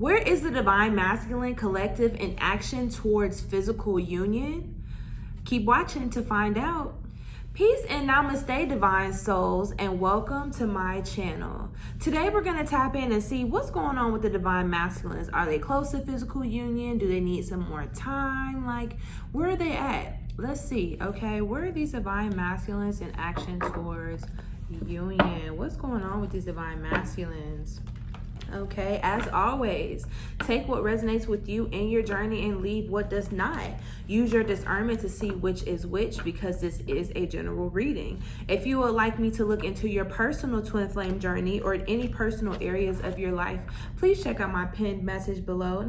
Where is the divine masculine collective in action towards physical union? Keep watching to find out. Peace and namaste, divine souls, and welcome to my channel. Today we're going to tap in and see what's going on with the divine masculines. Are they close to physical union? Do they need some more time? Like, where are they at? Let's see, okay? Where are these divine masculines in action towards union? What's going on with these divine masculines? Okay, as always, take what resonates with you in your journey and leave what does not. Use your discernment to see which is which, because this is a general reading. If you would like me to look into your personal twin flame journey or any personal areas of your life, please check out my pinned message below.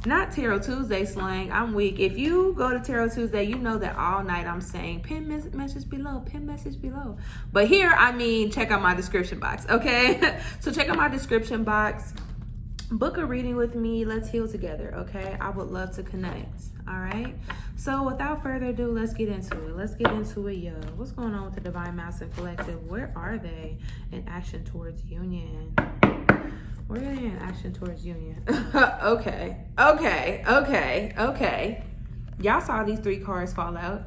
Not Tarot Tuesday slang. I'm weak. If you go to Tarot Tuesday, you know that all night I'm saying pin message below. But here, I mean, check out my description box, okay? So check out my description box. Book a reading with me. Let's heal together, okay? I would love to connect, all right? So without further ado, let's get into it. Yo. What's going on with the Divine Masculine Collective? Where are they in action towards union? Where are they in action towards union? Okay. Y'all saw these three cards fall out.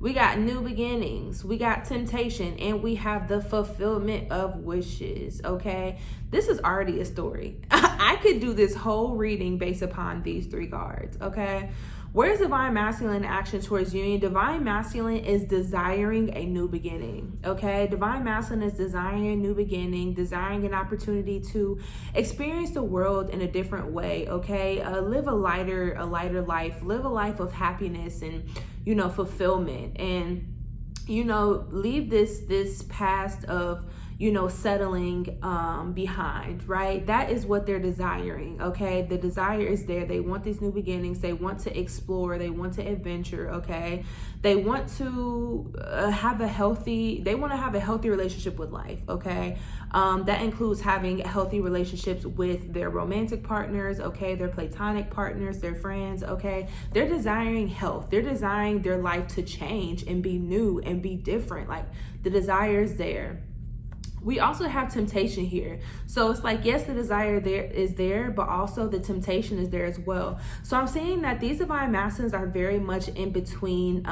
We got new beginnings, we got temptation, and we have the fulfillment of wishes, okay? This is already a story. I could do this whole reading based upon these three cards, okay? Where's Divine Masculine in action towards union? Divine Masculine is desiring a new beginning, okay? Divine Masculine is desiring a new beginning, desiring an opportunity to experience the world in a different way, okay? Live a lighter life, live a life of happiness and, you know, fulfillment, and, you know, leave this past of, you know, settling behind, right? That is what they're desiring, okay? The desire is there. They want these new beginnings. They want to explore. They want to adventure, okay? They want to have a healthy relationship with life, okay? That includes having healthy relationships with their romantic partners, okay? Their platonic partners, their friends, okay? They're desiring health. They're desiring their life to change and be new and be different. Like, the desire is there. We also have temptation here. So it's like, yes, the desire is there, but also the temptation is there as well. So I'm saying that these divine masculines are very much in between.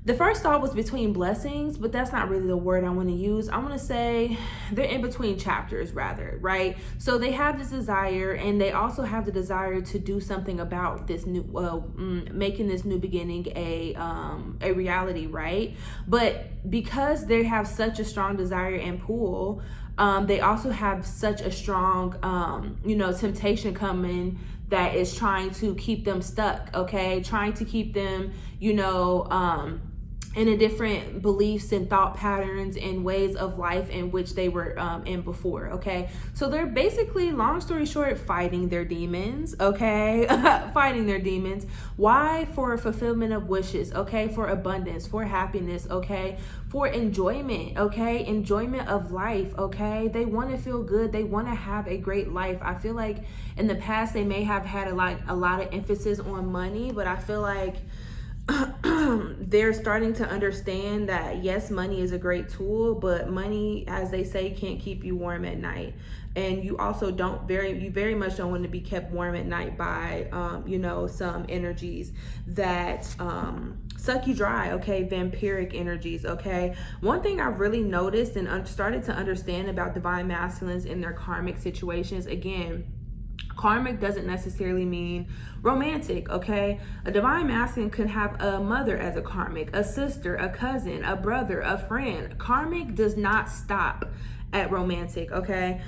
The first thought was between blessings, but that's not really the word I want to use. I want to say they're in between chapters rather, right? So they have this desire, and they also have the desire to do something about this new, making this new beginning a reality, right? But because they have such a strong desire and pull, they also have such a strong, you know, temptation coming that is trying to keep them stuck, okay? Trying to keep them, you know, in a different beliefs and thought patterns and ways of life in which they were in before, okay? So they're basically, long story short, fighting their demons, okay? Fighting their demons. Why? For fulfillment of wishes, okay? For abundance, for happiness, okay? For enjoyment, okay? Enjoyment of life, okay? They want to feel good. They want to have a great life. I feel like in the past they may have had a lot of emphasis on money, but I feel like they're starting to understand that yes, money is a great tool, but money, as they say, can't keep you warm at night. And you also you very much don't want to be kept warm at night by, you know, some energies that suck you dry, okay? Vampiric energies, okay? One thing I've really noticed and started to understand about divine masculines in their karmic situations, again, karmic doesn't necessarily mean romantic, okay? A divine masculine could have a mother as a karmic, a sister, a cousin, a brother, a friend. Karmic does not stop at romantic, okay?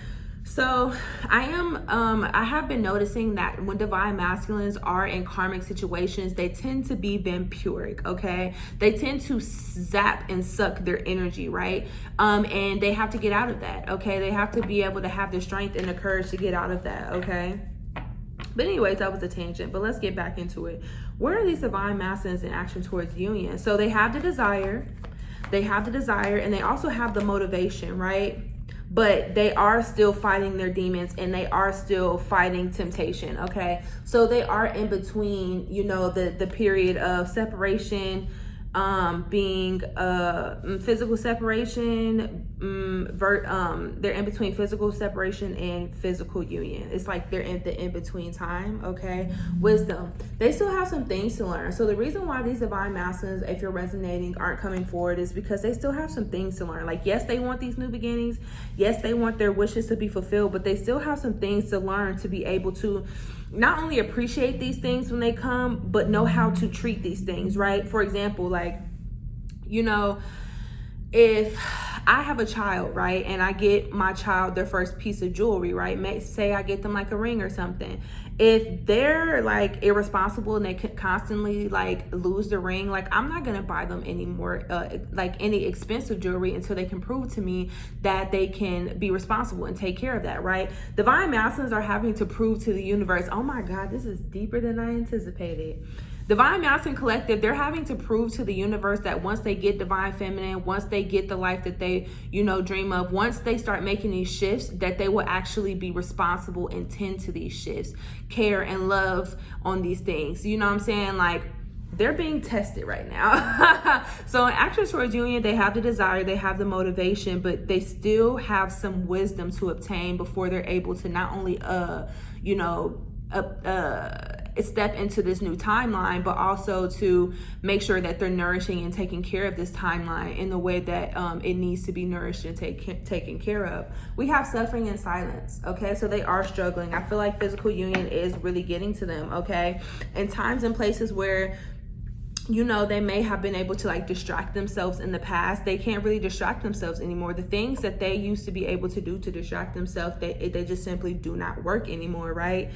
So I have been noticing that when divine masculines are in karmic situations, they tend to be vampiric, okay? They tend to zap and suck their energy, right? And they have to get out of that, okay? They have to be able to have the strength and the courage to get out of that, okay? But anyways, that was a tangent, but let's get back into it. Where are these divine masculines in action towards union? So they have the desire, and they also have the motivation, right? But they are still fighting their demons, and they are still fighting temptation, okay? So they are in between, you know, the period of separation, being physical separation, they're in between physical separation and physical union. It's like they're in the in-between time, okay? Wisdom, they still have some things to learn. So the reason why these divine masculines, if you're resonating, aren't coming forward is because they still have some things to learn. Like, yes, they want these new beginnings. Yes, they want their wishes to be fulfilled, but they still have some things to learn to be able to not only appreciate these things when they come, but know how to treat these things, right? For example, like, you know, if I have a child, right, and I get my child their first piece of jewelry, right, say I get them like a ring or something. If they're like irresponsible and they constantly like lose the ring, like I'm not gonna buy them any more like any expensive jewelry until they can prove to me that they can be responsible and take care of that, right? Divine masculines are having to prove to the universe, oh my God, this is deeper than I anticipated. Divine Masculine Collective, they're having to prove to the universe that once they get Divine Feminine, once they get the life that they, you know, dream of, once they start making these shifts, that they will actually be responsible and tend to these shifts, care and love on these things. You know what I'm saying? Like, they're being tested right now. So in Action Towards Union, they have the desire, they have the motivation, but they still have some wisdom to obtain before they're able to not only, step into this new timeline, but also to make sure that they're nourishing and taking care of this timeline in the way that it needs to be nourished and taken care of. We have suffering in silence, okay? So they are struggling. I feel like physical union is really getting to them, okay? In times and places where, you know, they may have been able to like distract themselves in the past, they can't really distract themselves anymore. The things that they used to be able to do to distract themselves, they just simply do not work anymore, right?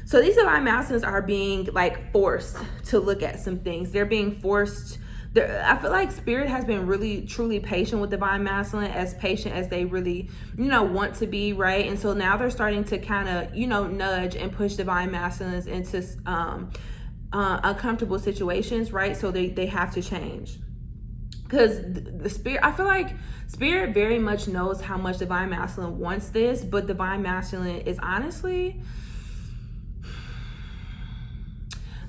So these divine masculines are being like forced to look at some things. They're being forced. I feel like spirit has been really truly patient with divine masculine, as patient as they really, you know, want to be, right? And so now they're starting to kind of, you know, nudge and push divine masculines into uncomfortable situations, right? So they have to change. Because the spirit, I feel like spirit very much knows how much divine masculine wants this, but divine masculine is honestly,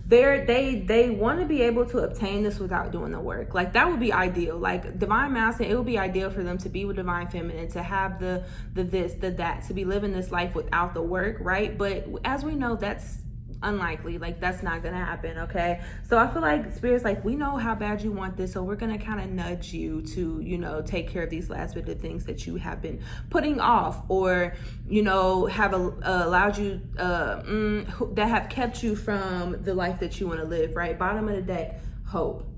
they want to be able to obtain this without doing the work. Like, that would be ideal. Like, divine masculine, it would be ideal for them to be with divine feminine, to have the this, the that, to be living this life without the work, right? But as we know, that's unlikely. Like, that's not gonna happen, okay? So I feel like spirit's like, we know how bad you want this, so we're gonna kind of nudge you to, you know, take care of these last bit of things that you have been putting off, or, you know, have allowed you that have kept you from the life that you want to live, right? Bottom of the deck, hope.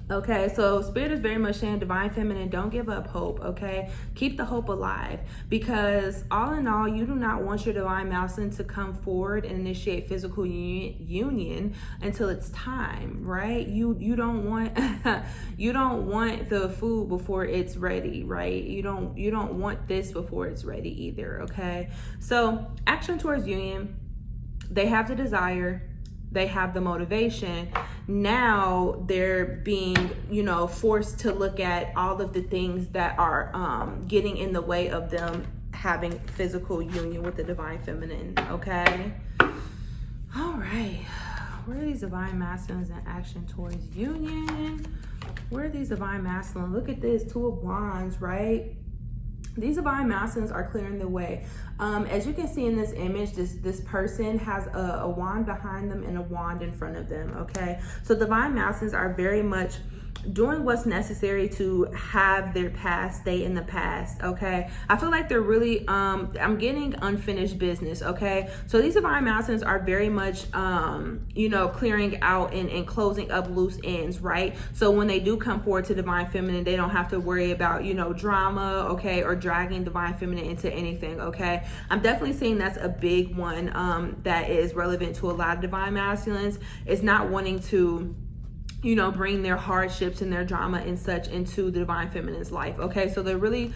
Okay, so spirit is very much saying, divine feminine, don't give up hope, okay? Keep the hope alive, because all in all, you do not want your divine masculine to come forward and initiate physical union until it's time, right? You don't want you don't want the food before it's ready, right? You don't want this before it's ready either, okay? So Action Towards Union, they have the desire, they have the motivation. Now they're being, you know, forced to look at all of the things that are getting in the way of them having physical union with the divine feminine, okay? All right, where are these divine masculines in Action Towards Union? Where are these divine masculines? Look at this, Two of Wands, right? These divine masculines are clearing the way. As you can see in this image, this person has a wand behind them and a wand in front of them, okay? So divine masculines are very much doing what's necessary to have their past stay in the past, okay? I feel like they're really, I'm getting unfinished business, okay? So these divine masculines are very much, you know, clearing out and closing up loose ends, right? So when they do come forward to divine feminine, they don't have to worry about, you know, drama, okay, or dragging divine feminine into anything, okay? I'm definitely seeing that's a big one that is relevant to a lot of divine masculines, is not wanting to, you know, bring their hardships and their drama and such into the divine feminine's life, okay? So they're really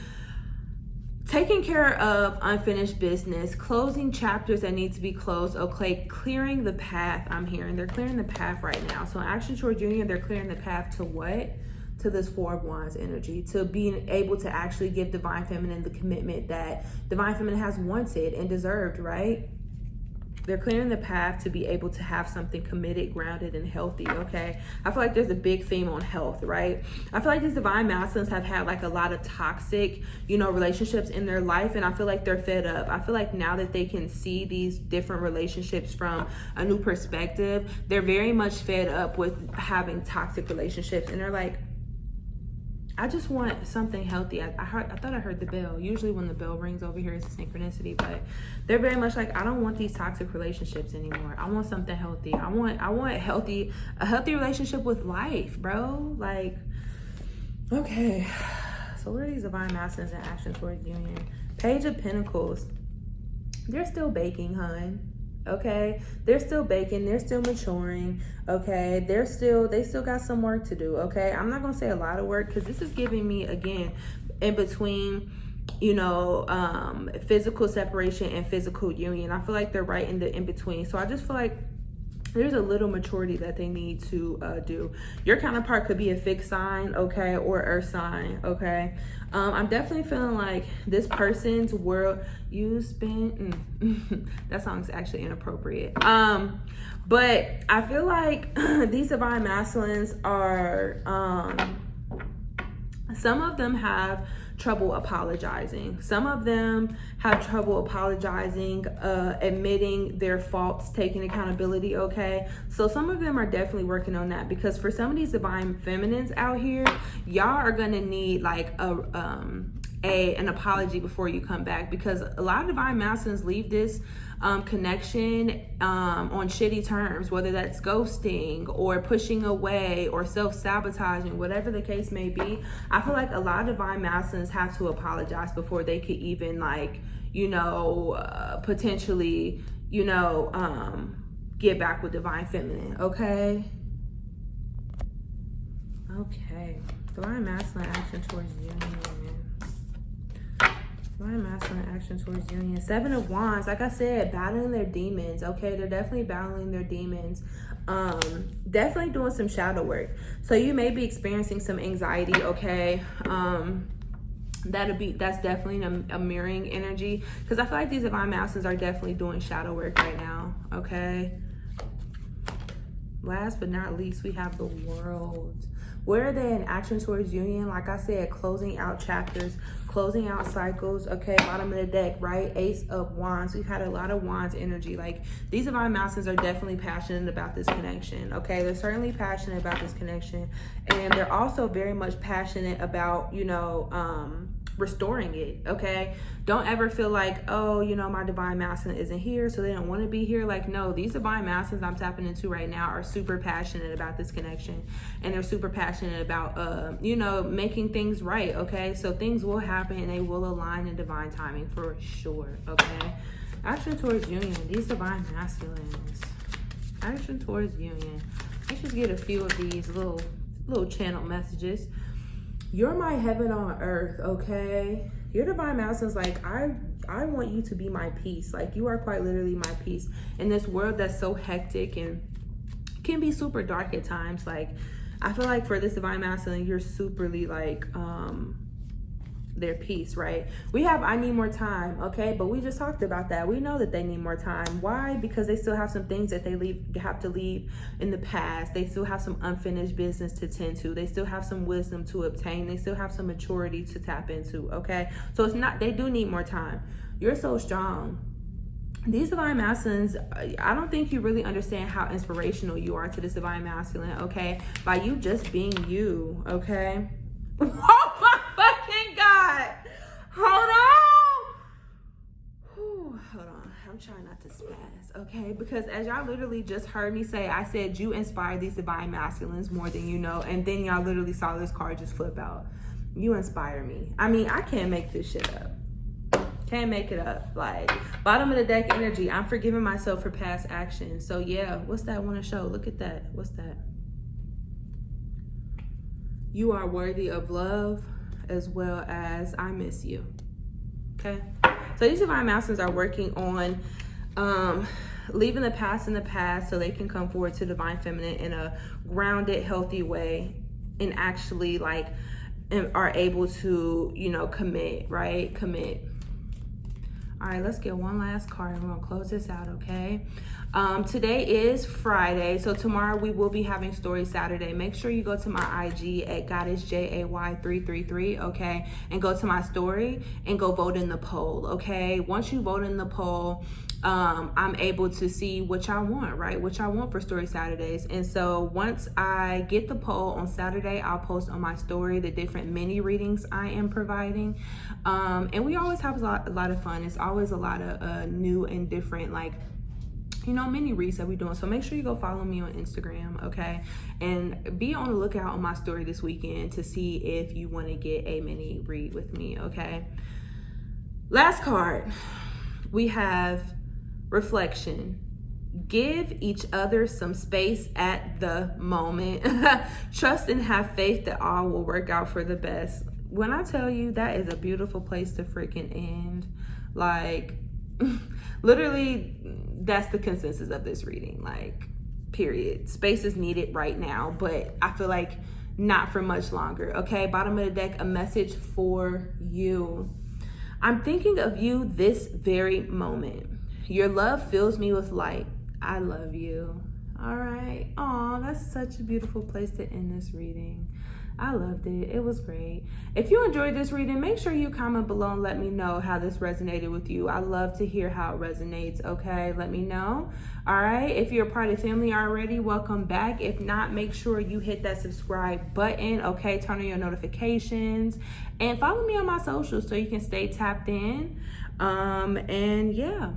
taking care of unfinished business, closing chapters that need to be closed, okay? Clearing the path, I'm hearing. They're clearing the path right now. So in Action Towards Union, they're clearing the path to what? To this Four of Wands energy, to being able to actually give divine feminine the commitment that divine feminine has wanted and deserved, right? They're clearing the path to be able to have something committed, grounded, and healthy, okay? I feel like there's a big theme on health, right? I feel like these divine masculines have had like a lot of toxic, you know, relationships in their life, and I feel like they're fed up. I feel like now that they can see these different relationships from a new perspective, they're very much fed up with having toxic relationships, and they're like, I just want something healthy. I thought I heard the bell. Usually when the bell rings over here, it's a synchronicity, but they're very much like, I don't want these toxic relationships anymore. I want something healthy. I want a healthy relationship with life, bro. Like, okay. So what are these divine masculines in action towards union? Page of Pentacles. They're still baking, hun. Okay, they're still baking, they're still maturing. Okay, they still got some work to do. Okay, I'm not gonna say a lot of work, because this is giving me, again, in between, you know, physical separation and physical union. I feel like they're right in the in between. So I just feel like there's a little maturity that they need to do. Your counterpart could be a fixed sign, okay, or earth sign, okay. I'm definitely feeling like this person's world, you spent, that song's actually inappropriate. But I feel like these divine masculines are, some of them have trouble apologizing. Some of them have trouble apologizing, admitting their faults, taking accountability, okay? So some of them are definitely working on that, because for some of these divine feminines out here, y'all are gonna need like an apology before you come back, because a lot of divine masculines leave this connection on shitty terms, whether that's ghosting or pushing away or self-sabotaging, whatever the case may be. I feel like a lot of divine masculines have to apologize before they could even, like, you know, potentially, you know, get back with divine feminine, okay? Okay, divine masculine action towards union. Divine masculine action towards union. 7 of Wands, like I said, battling their demons, okay? They're definitely battling their demons. Definitely doing some shadow work. So you may be experiencing some anxiety, okay? That's definitely a mirroring energy, because I feel like these divine masculines are definitely doing shadow work right now, okay? Last but not least, we have the World. Where are they in action towards union? Like I said, closing out chapters, closing out cycles, okay? Bottom of the deck, right? Ace of Wands. We've had a lot of Wands energy. Like, these divine masculines are definitely passionate about this connection, okay? They're certainly passionate about this connection. And they're also very much passionate about, you know, restoring it, okay? Don't ever feel like, oh, you know, my divine masculine isn't here, so they don't want to be here. Like, no, these divine masculines I'm tapping into right now are super passionate about this connection, and they're super passionate about, you know, making things right, okay? So things will happen and they will align in divine timing for sure, okay? Action towards union. These divine masculines. Action towards union. Let's just get a few of these little channel messages. You're my heaven on earth, okay? Your divine masculine's like, I want you to be my peace. Like, you are quite literally my peace in this world that's so hectic and can be super dark at times. Like, I feel like for this divine masculine, you're superly like their peace, right? We have I need more time, okay? But we just talked about that. We know that they need more time. Why? Because they still have some things that they have to leave in the past. They still have some unfinished business to tend to. They still have some wisdom to obtain. They still have some maturity to tap into, okay? So it's not, they do need more time. You're so strong. These divine masculines, I don't think you really understand how inspirational you are to this divine masculine, okay? By you just being you, okay? Oh my fucking God. Hold on. Whew, hold on. I'm trying not to spaz, okay? Because as y'all literally just heard me say, I said you inspire these divine masculines more than you know. And then y'all literally saw this card just flip out. You inspire me. I mean, I can't make this shit up. Can't make it up. Like, bottom of the deck energy. I'm forgiving myself for past actions. So yeah, what's that want to show? Look at that. What's that? You are worthy of love, as well as I miss you. Okay? So these divine masculines are working on leaving the past in the past so they can come forward to divine feminine in a grounded, healthy way, and actually like are able to, you know, commit, right? Commit. All right, let's get one last card and we're gonna close this out, okay? Today is Friday, so tomorrow we will be having Story Saturday. Make sure you go to my IG at goddessjay333, okay? And go to my story and go vote in the poll, okay? Once you vote in the poll, I'm able to see what y'all want, right? What y'all want for Story Saturdays. And so once I get the poll on Saturday, I'll post on my story the different mini readings I am providing. And we always have a lot of fun. It's always a lot of new and different, like, you know, mini reads that we're doing. So make sure you go follow me on Instagram, okay? And be on the lookout on my story this weekend to see if you want to get a mini read with me, okay? Last card, we have reflection. Give each other some space at the moment. Trust and have faith that all will work out for the best. When I tell you, that is a beautiful place to freaking end. Like, literally, that's the consensus of this reading. Like, period. Space is needed right now, but I feel like not for much longer. Okay, bottom of the deck, a message for you. I'm thinking of you this very moment. Your love fills me with light. I love you. All right. Aw, that's such a beautiful place to end this reading. I loved it. It was great. If you enjoyed this reading, make sure you comment below and let me know how this resonated with you. I love to hear how it resonates, okay? Let me know. All right. If you're a part of the family already, welcome back. If not, make sure you hit that subscribe button, okay? Turn on your notifications and follow me on my socials so you can stay tapped in. And yeah,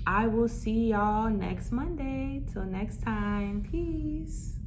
I will see y'all next Monday. Till next time. Peace.